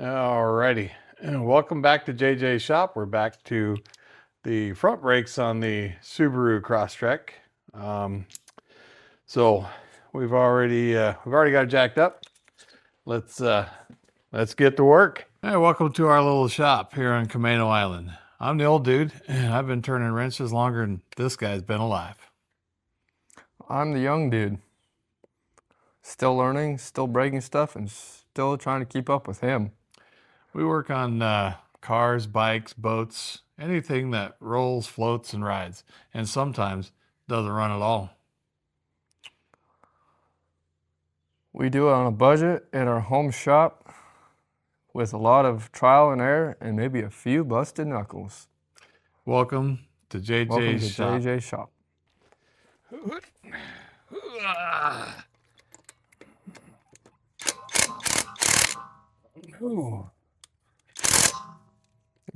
Alrighty, and welcome back to JJ's shop. We're back to the front brakes on the Subaru Crosstrek. So we've already got it jacked up. Let's get to work. Hey, welcome to our little shop here on Camano Island. I'm the old dude, and I've been turning wrenches longer than this guy's been alive. I'm the young dude. Still learning, still breaking stuff, and still trying to keep up with him. We work on cars, bikes, boats, anything that rolls, floats, and rides, and sometimes doesn't run at all. We do it on a budget at our home shop with a lot of trial and error and maybe a few busted knuckles. Welcome to JJ's shop. JJ's shop. Ooh.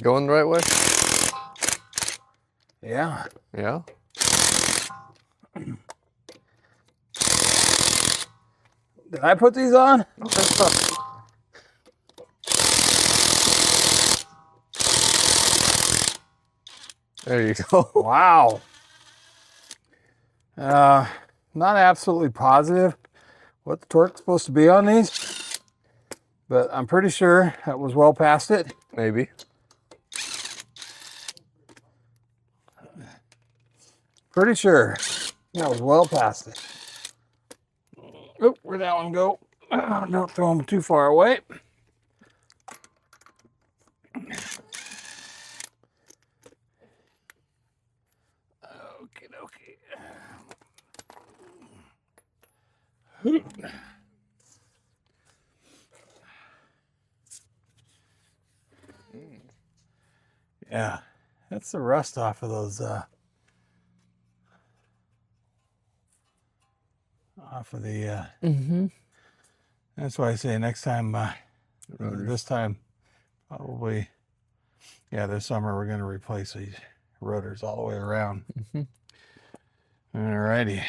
Going the right way? Yeah. Yeah. Did I put these on? There you go. Wow. Not absolutely positive what the torque's supposed to be on these, but I'm pretty sure that was well past it. Maybe. Pretty sure that was well past it. Oh, where'd that one go? Oh, don't throw them too far away. Okay, okay. Yeah, that's the rust off of those that's why I say next time this time probably this summer we're going to replace these rotors all the way around. All righty.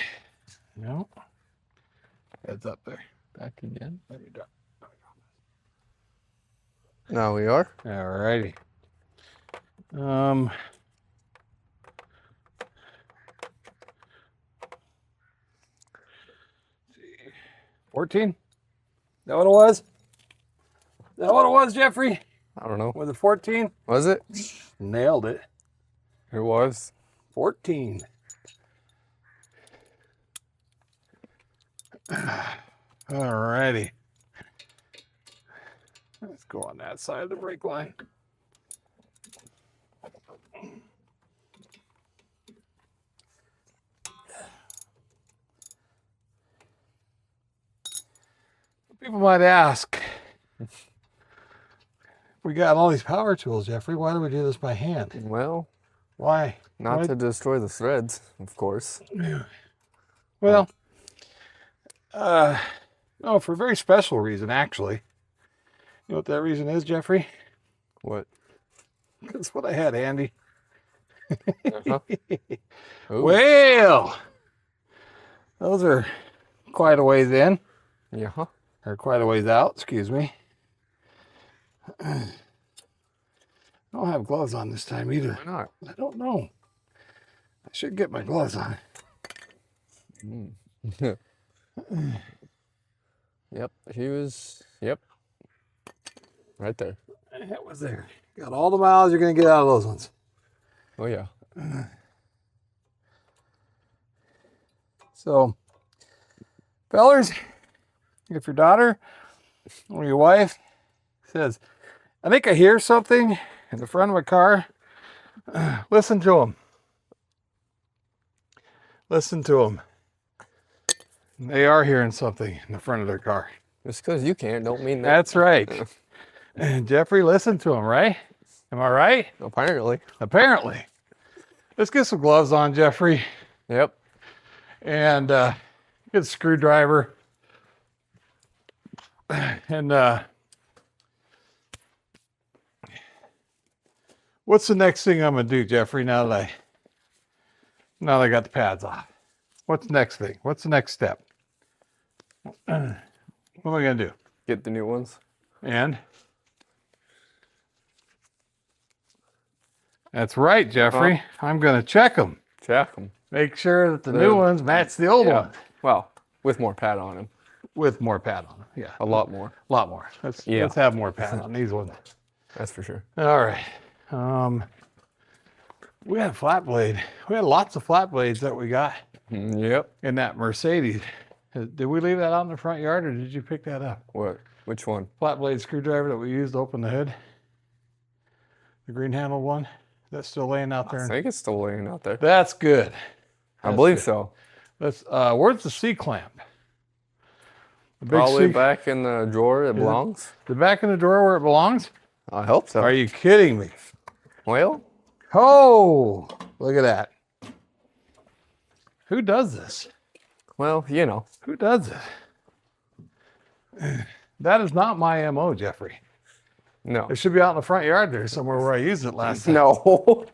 No, heads up there. Back again. There you go. Now we are. All righty. 14? Is that what it was? Is that what it was, Jeffrey? I don't know. Was it 14? Was it? Nailed it. It was. 14. All righty. Let's go on that side of the brake line. People might ask, we got all these power tools, Jeffrey. Why do we do this by hand? Well, why? Not to destroy the threads, of course. Well, no, for a very special reason, actually. You know what that reason is, Jeffrey? What? That's what I had, Andy. Well, those are quite a ways in. Yeah. Or quite a ways out, excuse me. I don't have gloves on this time either. Why not? I don't know. I should get my gloves on. Yep, he was, yep. Right there. It was there. Got all the miles you're going to get out of those ones. Oh, yeah. So, fellers, if your daughter or your wife says, I think I hear something in the front of my car, listen to them. Listen to them. They are hearing something in the front of their car. Just because you can't don't mean that. That's right. And Jeffrey, listen to them, right? Am I right? Apparently. Apparently. Let's get some gloves on, Jeffrey. Yep. And get a screwdriver. And what's the next thing I'm going to do, Jeffrey, now that I got the pads off? What's the next thing? What's the next step? What am I going to do? Get the new ones. And That's right, Jeffrey. I'm going to check them. Check them. Make sure that the new ones match the old ones. Well, with more pad on them. With more pad on them, yeah. A lot more. A lot more. Let's have more pad on these ones. That's for sure. All right. We had flat blade. We had lots of flat blades that we got. Yep. In that Mercedes. Did we leave that out in the front yard, or did you pick that up? What? Which one? Flat blade screwdriver that we used to open the hood. The green handled one. That's still laying out there. I think it's still laying out there. That's good. I believe so. Let's. Where's the C clamp? The Probably back in the drawer it belongs. The back in the drawer where it belongs? I hope so. Are you kidding me? Well. Oh, look at that. Who does this? Well, you know. Who does it? That is not my MO, Jeffrey. No. It should be out in the front yard there somewhere where I used it last time. No. All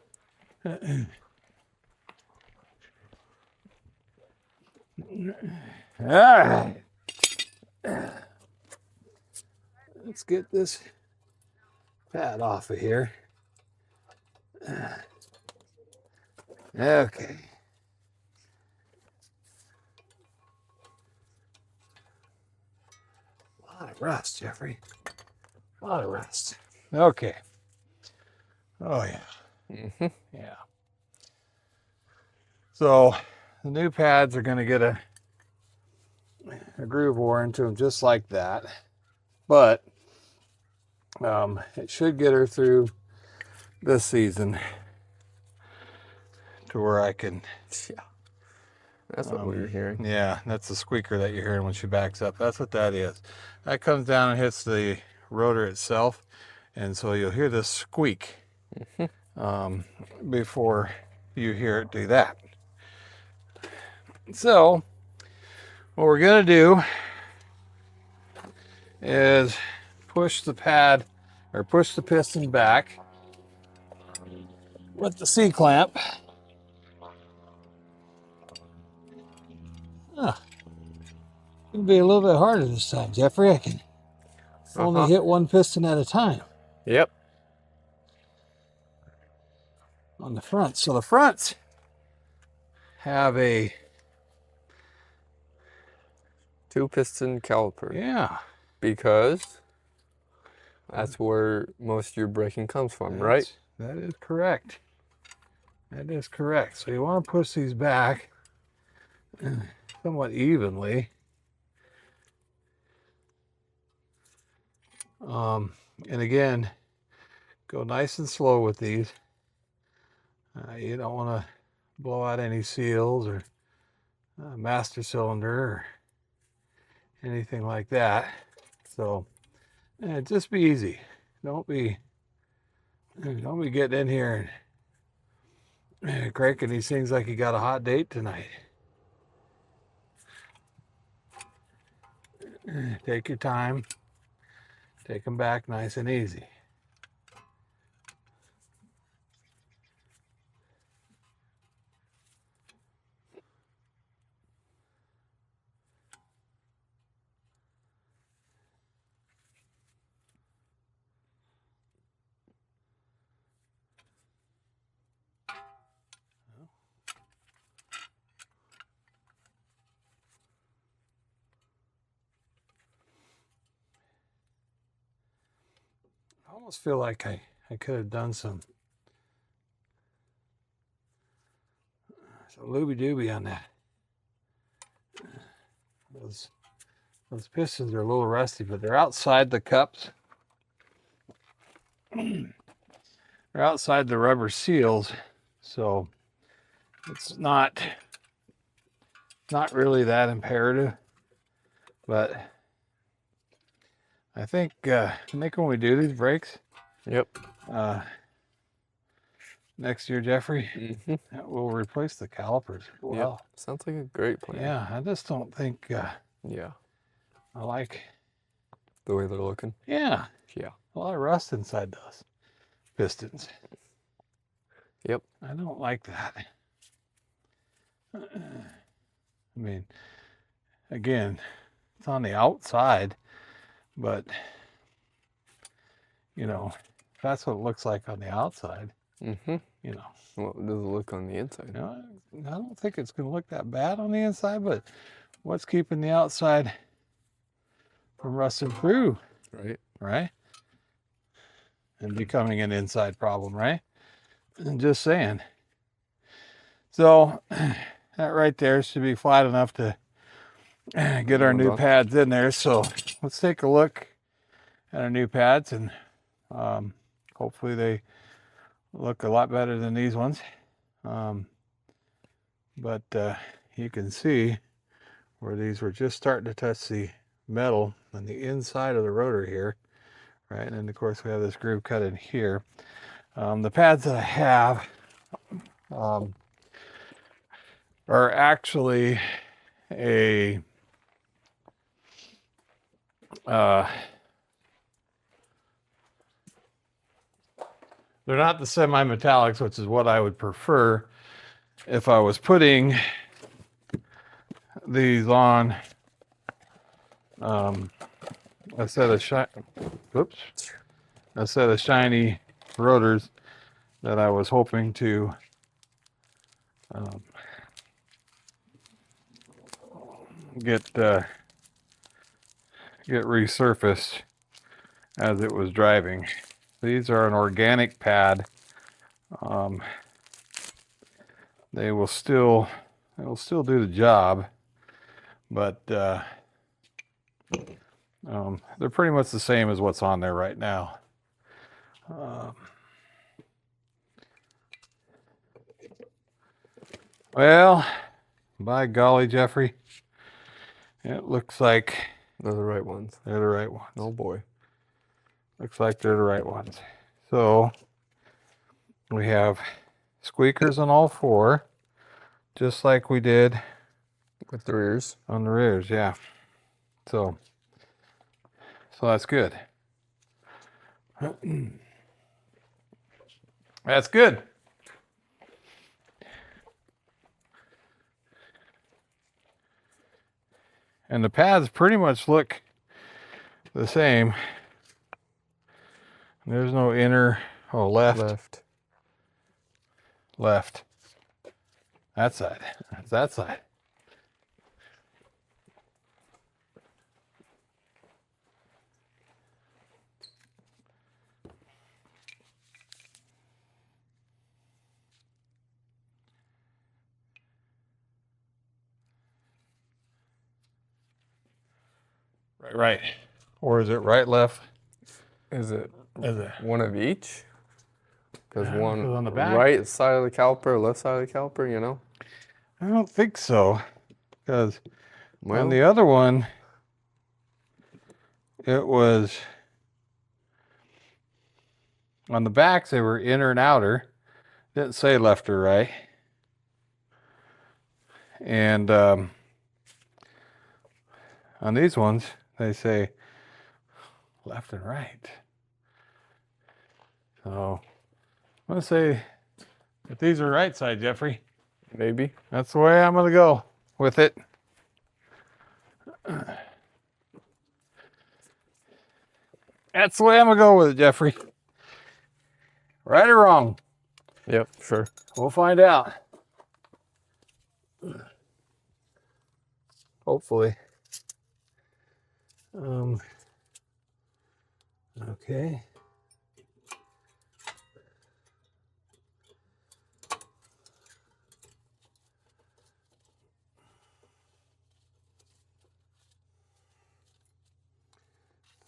right. Let's get this pad off of here. Okay. A lot of rust, Jeffrey. A lot of rust. Okay. Oh, yeah. Yeah. So the new pads are going to get a groove bore into them just like that. But it should get her through this season to where I can. Yeah. That's what we were hearing. Yeah, that's the squeaker that you're hearing when she backs up. That's what that is. That comes down and hits the rotor itself, and so you'll hear this squeak before you hear it do that. So what we're going to do is push the pad or push the piston back with the C-clamp. It'll be a little bit harder this time, Jeffrey. I can only hit one piston at a time. Yep. On the front. So the fronts have a 2-piston caliper. Yeah. Because that's where most of your braking comes from, right? That is correct. That is correct. So you want to push these back somewhat evenly. And again, go nice and slow with these. You don't want to blow out any seals or master cylinder or anything like that. So just be easy. Don't be getting in here and cranking these things like you got a hot date tonight. Take your time. Take them back nice and easy. I almost feel like I could have done some looby-dooby on that. Those pistons are a little rusty, but they're outside the cups. They're outside the rubber seals, so it's not really that imperative. But I think when we do these brakes, yep, next year, Jeffrey, we'll replace the calipers. Well, yep. Sounds like a great plan. Yeah, I just don't think. Yeah, I like the way they're looking. Yeah, yeah, a lot of rust inside those pistons. Yep, I don't like that. I mean, again, it's on the outside. But, you know, if that's what it looks like on the outside, Mm-hmm. You know. What does it look on the inside? You know, I don't think it's going to look that bad on the inside, but what's keeping the outside from rusting through? Right. Right? And becoming an inside problem, right? And just saying. So that right there should be flat enough to get our new pads in there. So let's take a look at our new pads, and hopefully they look a lot better than these ones. But you can see where these were just starting to touch the metal on the inside of the rotor here, right? And then of course we have this groove cut in here. The pads that I have are actually a they're not the semi-metallics, which is what I would prefer if I was putting these on a set of shiny rotors that I was hoping to get resurfaced as it was driving. These are an organic pad. They will still do the job, but they're pretty much the same as what's on there right now. Well, by golly, Jeffrey, it looks like they're the right ones. They're the right ones. Oh boy. Looks like they're the right ones. So we have squeakers on all four, just like we did with the rears. On the rears, yeah. So that's good. That's good. And the pads pretty much look the same. There's no inner, left. That side, that's that side. Right. Or is it right, left? Is it one of each? Because one on the back, right side of the caliper, left side of the caliper, you know? I don't think so. Because on the other one, it was on the backs, they were inner and outer. Didn't say left or right. And on these ones, they say left and right. So I'm gonna say that these are right side, Jeffrey. Maybe. That's the way I'm gonna go with it. That's the way I'm gonna go with it, Jeffrey. Right or wrong? Yep, sure. We'll find out. Hopefully. Okay.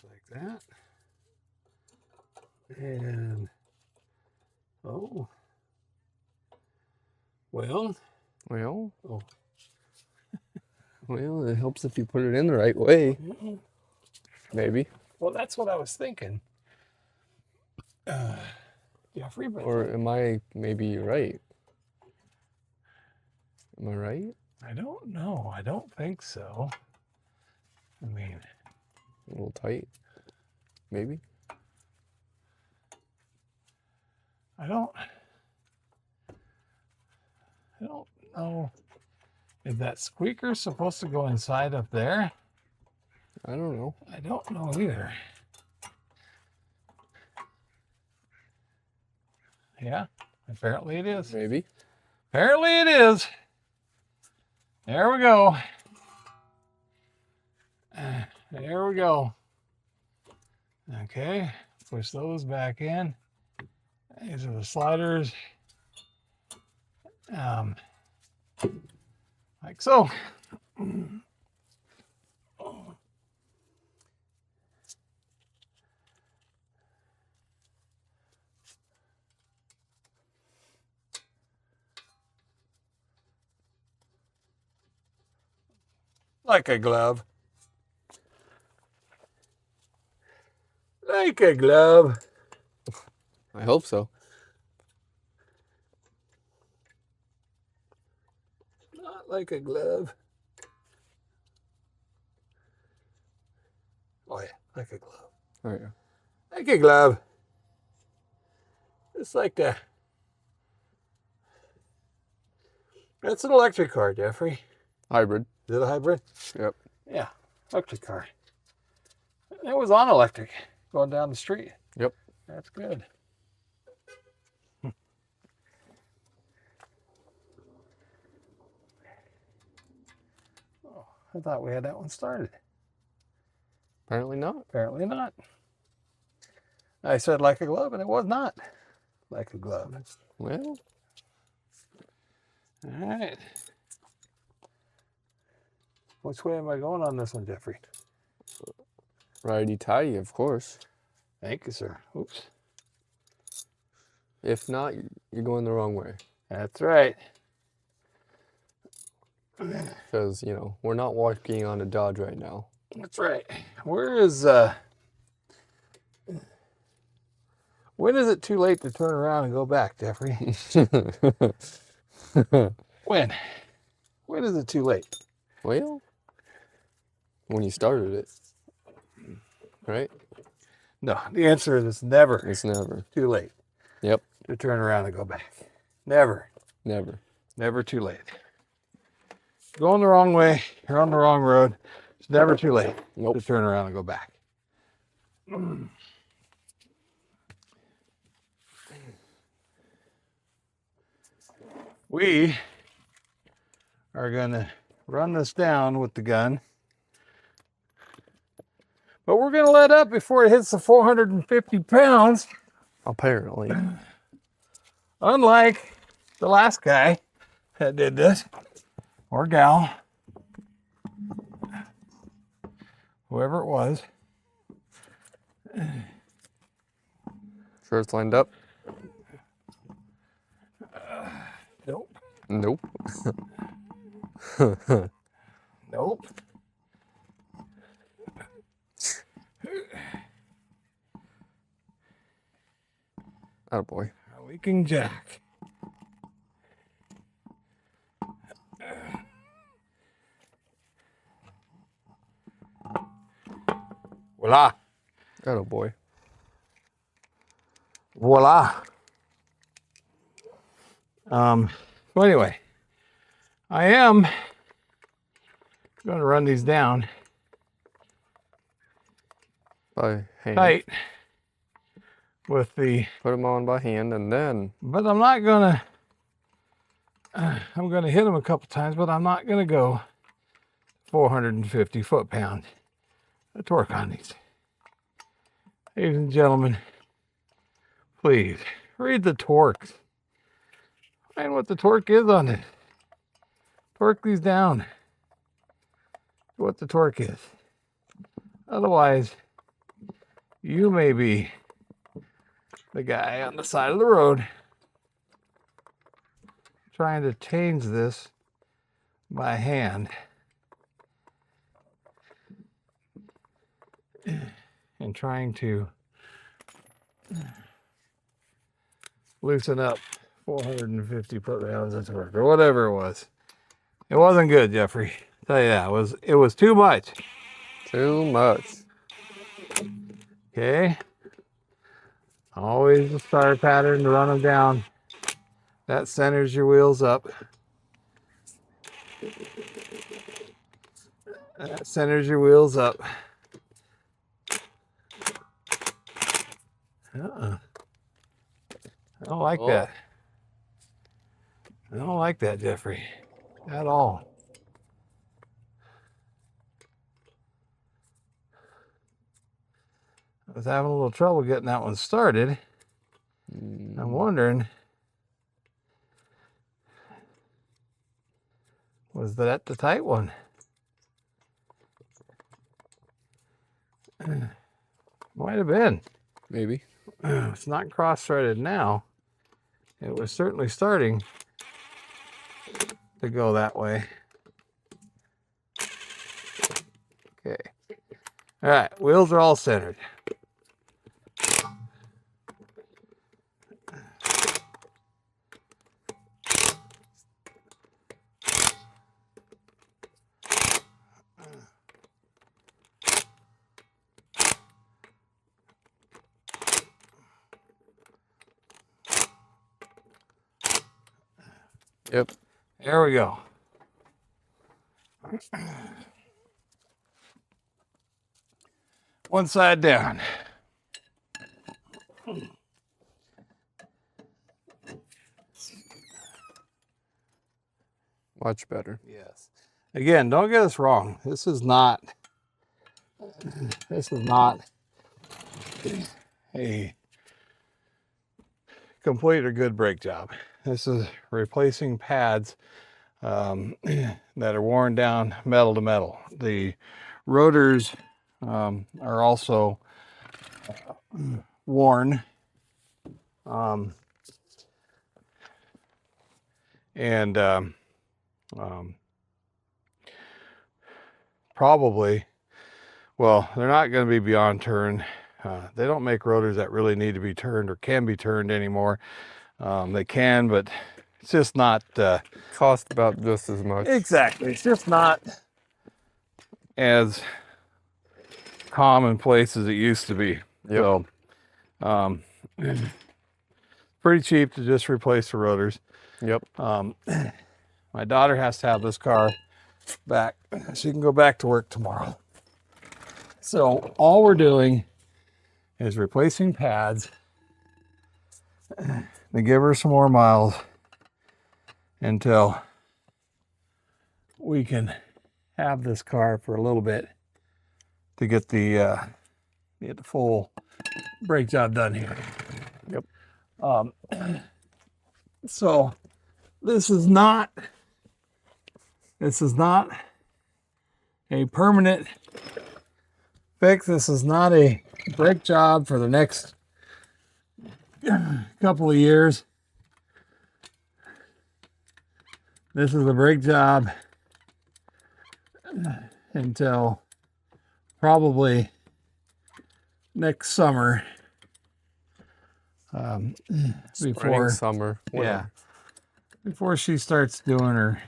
Like that. And well, well, it helps if you put it in the right way. Maybe. Well, that's what I was thinking. Jeffrey, but or am I maybe right? Am I right? I don't know. I don't think so. I mean, a little tight, maybe. I don't know. Is that squeaker supposed to go inside up there? I don't know. I don't know either. Yeah, apparently it is. Maybe. Apparently it is. There we go. There we go. Okay, push those back in. These are the sliders. Like so. Like a glove. Like a glove. I hope so. Not like a glove. Oh yeah, like a glove. Oh yeah. Like a glove. It's like the... That's an electric car, Jeffrey. Hybrid. Is it a hybrid? Yep. Yeah, electric car. It was on electric going down the street. Yep. That's good. Oh, I thought we had that one started. Apparently not. Apparently not. I said like a glove, and it was not like a glove. Well. All right. Which way am I going on this one, Jeffrey? Righty-tighty, of course. Thank you, sir. Oops. If not, you're going the wrong way. That's right. Because, you know, we're not walking on a Dodge right now. That's right. Where is, when is it too late to turn around and go back, Jeffrey? When? When is it too late? Well, when you started it, right? No, the answer is it's never It's never. too late. Yep. To turn around and go back. Never. Never. Never too late. Going the wrong way, you're on the wrong road. It's never too late Nope. to turn around and go back. We are going to run this down with the gun. But we're going to let up before it hits the 450 pounds. Apparently. Unlike the last guy that did this, or gal, whoever it was. Sure it's lined up? Nope. Nope. Nope. Attaboy. A leaking jack. Voila. Attaboy. Voila. Well, anyway, I am going to run these down By hand. tight with the, Put them on by hand and then... but I'm not going to, I'm going to hit them a couple times, but I'm not going to go 450 foot-pound torque on these. Ladies and gentlemen, please read the torques. Find what the torque is on it. Torque these down to what the torque is. Otherwise, you may be the guy on the side of the road trying to change this by hand and trying to loosen up 450 foot-pounds of torque or whatever it was. It wasn't good, Jeffrey. I'll tell you that. It was too much. Too much. Okay. Always the star pattern to run them down. That centers your wheels up. That centers your wheels up. I don't like that. I don't like that, Jeffrey, at all. I was having a little trouble getting that one started. I'm wondering, was that the tight one? Might have been. Maybe. It's not cross-threaded now. It was certainly starting to go that way. Okay. All right, wheels are all centered. Yep. There we go. One side down. Much better. Yes. Again, don't get us wrong. This is not a complete or good brake job. This is replacing pads that are worn down metal to metal. The rotors are also worn, probably, well, they're not going to be beyond turn. They don't make rotors that really need to be turned or can be turned anymore. They can, but it's just not Cost about just as much. exactly. It's just not as commonplace as it used to be. Yep. So, pretty cheap to just replace the rotors. Yep. My daughter has to have this car back. She can go back to work tomorrow. So all we're doing is replacing pads to give her some more miles until we can have this car for a little bit to get the full brake job done here. Yep. So this is not a permanent fix. This is not a brake job for the next couple of years. This is a brake job until probably next summer. Before summer. Yeah, before she starts doing her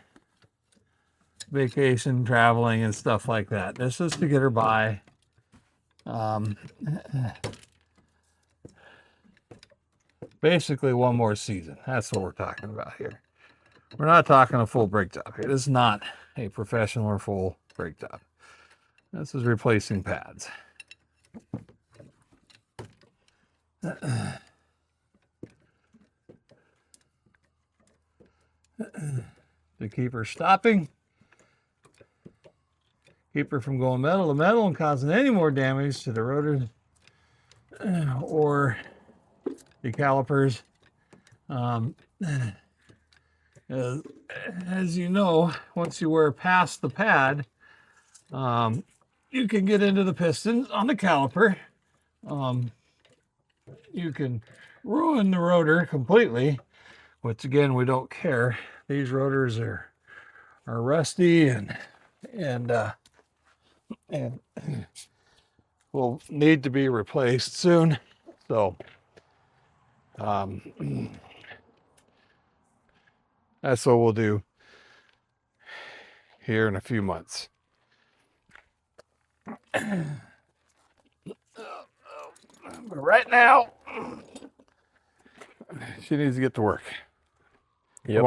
vacation traveling and stuff like that. This is to get her by. Basically one more season. That's what we're talking about here. We're not talking a full brake job here. This is not a professional or full brake job. This is replacing pads. To keep her stopping, keep her from going metal to metal and causing any more damage to the rotors or the calipers. As you know, once you wear past the pad, you can get into the pistons on the caliper. You can ruin the rotor completely, which again, we don't care. These rotors are rusty and will need to be replaced soon. So that's what we'll do here in a few months. But right now, she needs to get to work. Yep.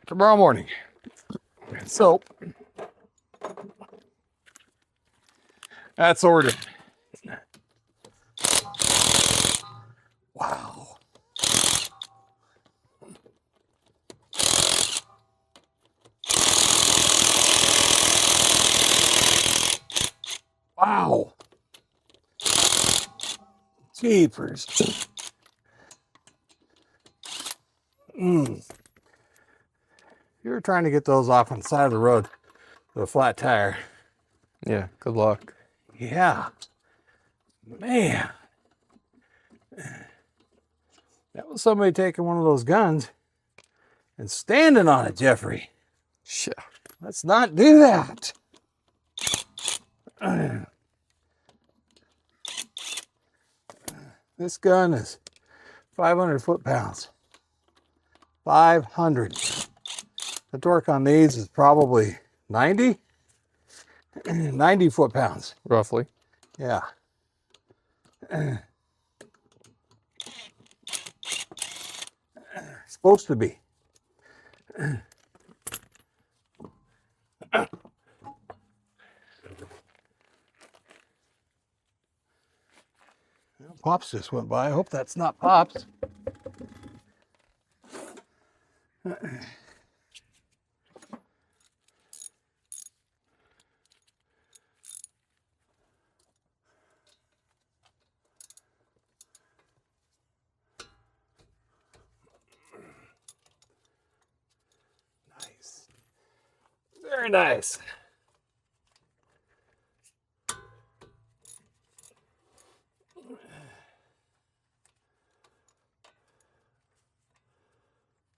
Tomorrow morning. So that's what we're doing. Wow. Wow. Jeepers. You're trying to get those off on the side of the road with a flat tire. Yeah, good luck. Yeah. Man. That was somebody taking one of those guns and standing on it, Jeffrey. Yeah. Let's not do that. This gun is 500 foot-pounds. 500. The torque on these is probably 90? 90 foot-pounds. Roughly. Yeah. Supposed to be. Pops just went by. I hope that's not Pops. Nice. Very nice.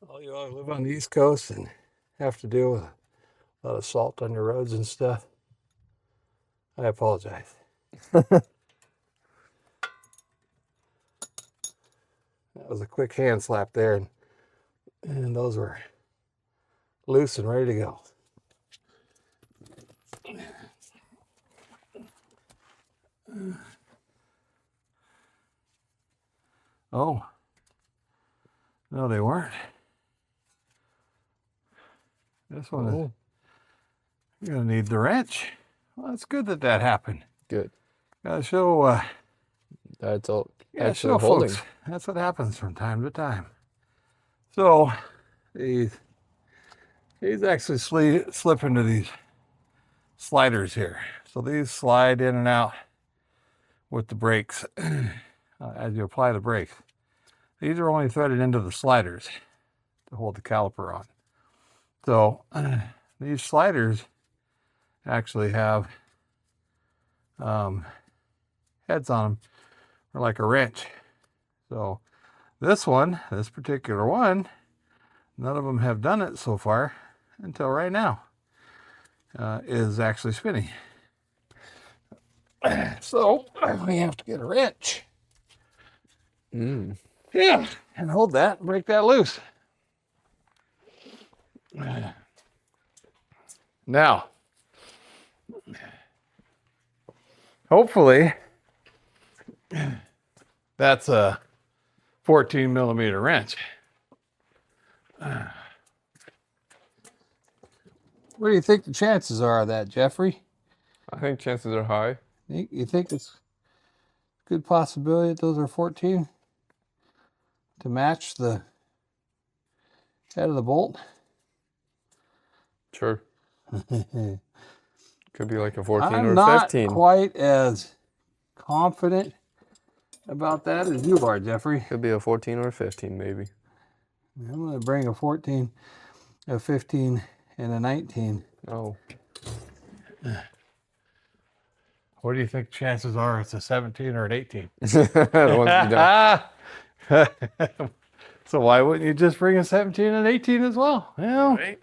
All you all live on the East Coast and have to deal with a lot of salt on your roads and stuff. I apologize. That was a quick hand slap there, and those were loose and ready to go. Oh, no, they weren't. This one is, you're gonna need the wrench. Well, it's good that that happened. Good. Gotta show, That's all. yeah, Actually show holding. folks. That's what happens from time to time. So these actually slip into these sliders here. So these slide in and out with the brakes as you apply the brakes. These are only threaded into the sliders to hold the caliper on. So these sliders actually have heads on them, or like a wrench. So this particular one, none of them have done it so far until right now, is actually spinning. So we have to get a wrench. Yeah, and hold that and break that loose. Now, hopefully, that's a 14 millimeter wrench. What do you think the chances are of that, Jeffrey? I think chances are high. You think it's a good possibility that those are 14 to match the head of the bolt? Sure. Could be like a 14 I'm or not 15. quite as confident about that as you are, Jeffrey. Could be a 14 or a 15, maybe. I'm going to bring a 14, a 15, and a 19. Oh. What do you think chances are it's a 17 or an 18? So why wouldn't you just bring a 17 and 18 as well? Well, Right.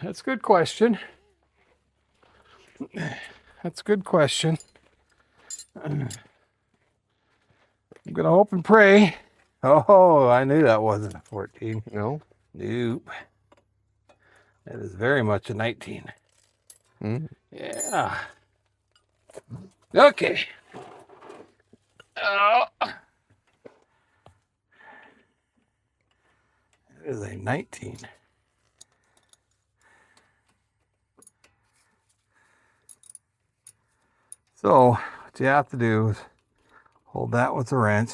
That's a good question. That's a good question. I'm going to hope and pray. Oh, I knew that wasn't a 14. No? Nope. That is very much a 19. Yeah. Okay. Oh. It is a 19. So what you have to do is hold that with a wrench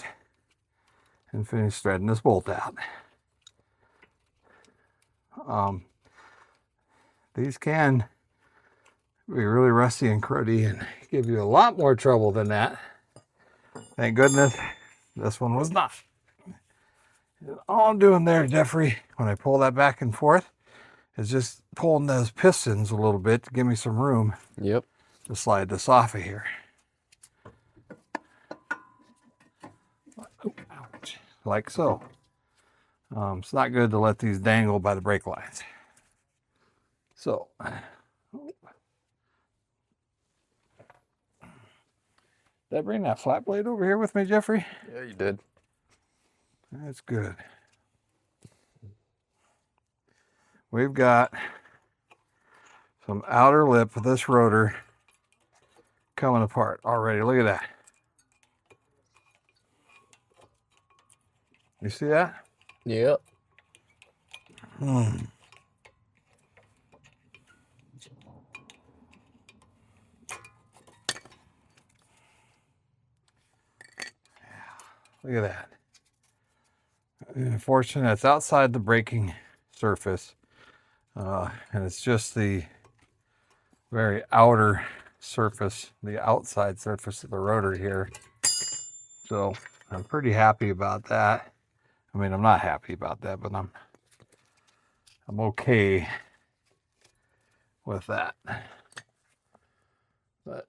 and finish threading this bolt out. These can be really rusty and cruddy and give you a lot more trouble than that. Thank goodness this one was not. All I'm doing there, Jeffrey, when I pull that back and forth, is just pulling those pistons a little bit to give me some room. Yep. To slide this off of here. Ouch. Like so. It's not good to let these dangle by the brake lines. So, did I bring that flat blade over here with me, Jeffrey? Yeah, you did. That's good. We've got some outer lip of this rotor coming apart already. Look at that. You see that? Yep. Look at that. Unfortunately, it's outside the braking surface. And it's just the very outer surface, the outside surface of the rotor here. So I'm pretty happy about that. I mean, I'm not happy about that, but I'm okay with that. But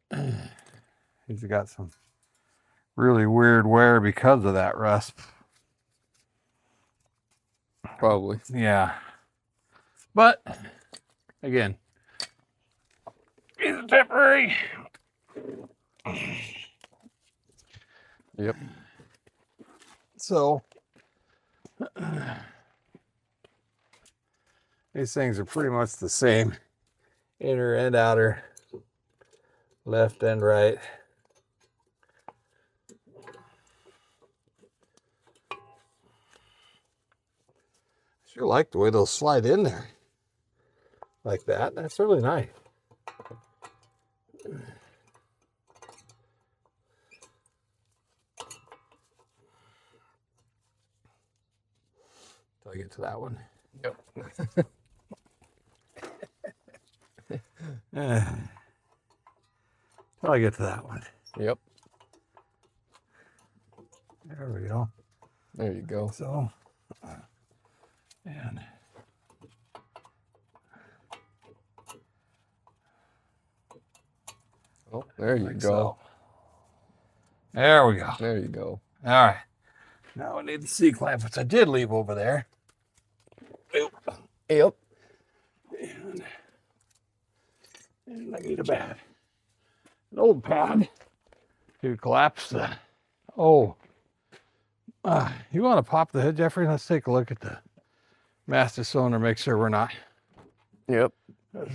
he's got some really weird wear because of that rust. Probably. Yeah. But again, it's temporary. Yep. So these things are pretty much the same, inner and outer, left and right. I sure like the way those slide in there like that. That's really nice. Till I get to that one. Yep. Till I get to that one. Yep. There we go. There you go. So, and oh, there you like go. so. There we go. There you go. All right. Now I need the C-clamp, which I did leave over there. Yep. And I need an old pad to collapse the. Oh. You want to pop the hood, Jeffrey? Let's take a look at the master cylinder, make sure we're not. Yep.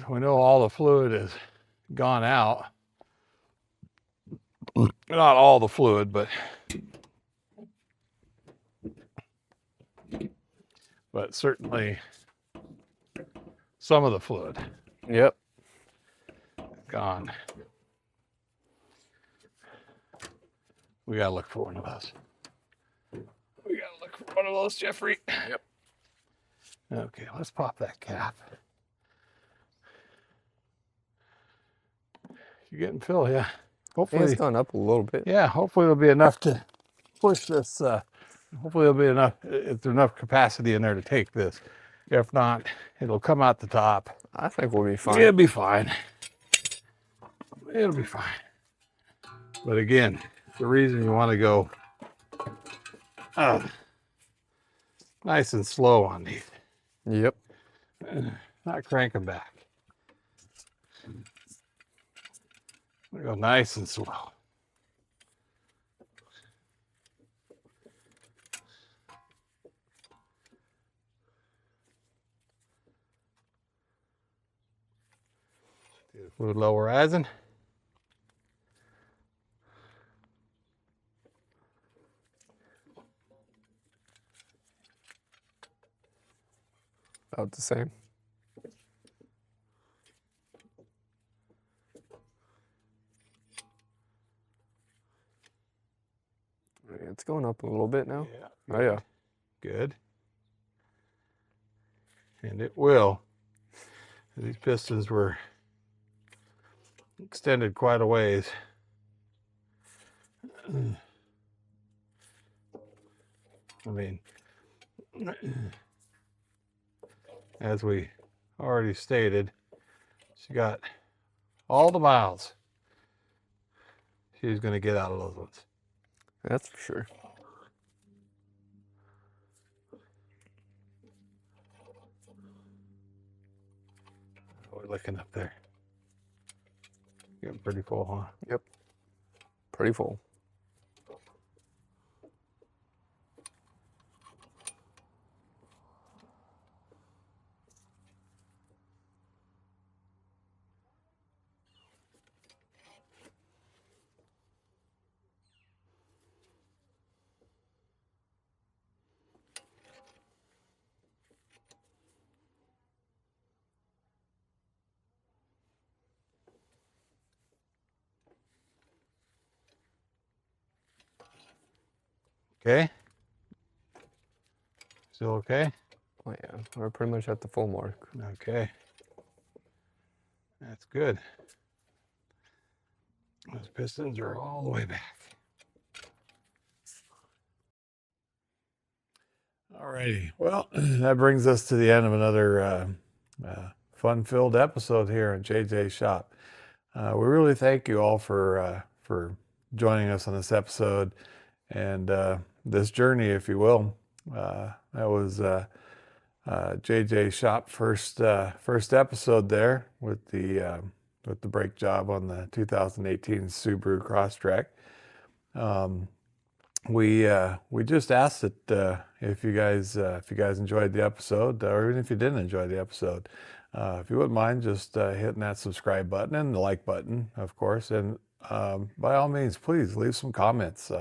We know all the fluid is gone out. Not all the fluid, but certainly some of the fluid Yep. gone. We gotta look for one of those. We gotta look for one of those, Jeffrey. Yep. Okay, let's pop that cap. You're getting fill, yeah. Hopefully It's gone up a little bit. Yeah, hopefully it'll be enough to push this. Hopefully it'll be enough. If there's enough capacity in there to take this. If not, it'll come out the top. I think we'll be fine. It'll be fine. It'll be fine. But again, the reason you want to go nice and slow on these. Yep. Not crank them back. We go nice and slow. Fluid level rising. About the same. It's going up a little bit now. Yeah. Oh yeah. Good. And it will. These pistons were extended quite a ways. I mean, as we already stated, she got all the miles she's going to get out of those ones. That's for sure. We're looking up there. Getting pretty full, huh? Yep. Pretty full. Okay. Still okay? Oh yeah, we're pretty much at the full mark. Okay. That's good. Those pistons are all the way back. Alrighty. Well, that brings us to the end of another fun-filled episode here on JJ's Shop. We really thank you all for joining us on this episode and this journey, if you will. That was JJ's Shop first episode there with the brake job on the 2018 Subaru Crosstrex. We just asked that if you guys enjoyed the episode, or even if you didn't enjoy the episode, if you wouldn't mind just hitting that subscribe button and the like button, of course, and by all means, please leave some comments.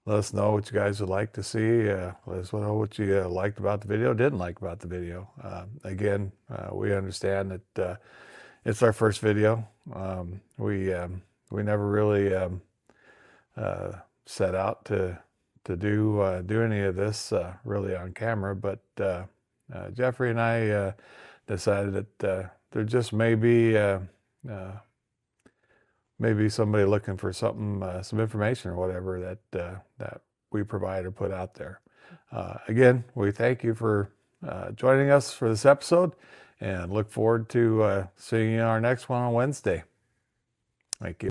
Let us know what you guys would like to see. Let us know what you liked about the video, didn't like about the video. Again, we understand that it's our first video. We never really set out to do any of this really on camera, but Jeffrey and I decided that there just may be maybe somebody looking for something, some information or whatever that we provide or put out there. Again, we thank you for joining us for this episode and look forward to seeing you on our next one on Wednesday. Thank you.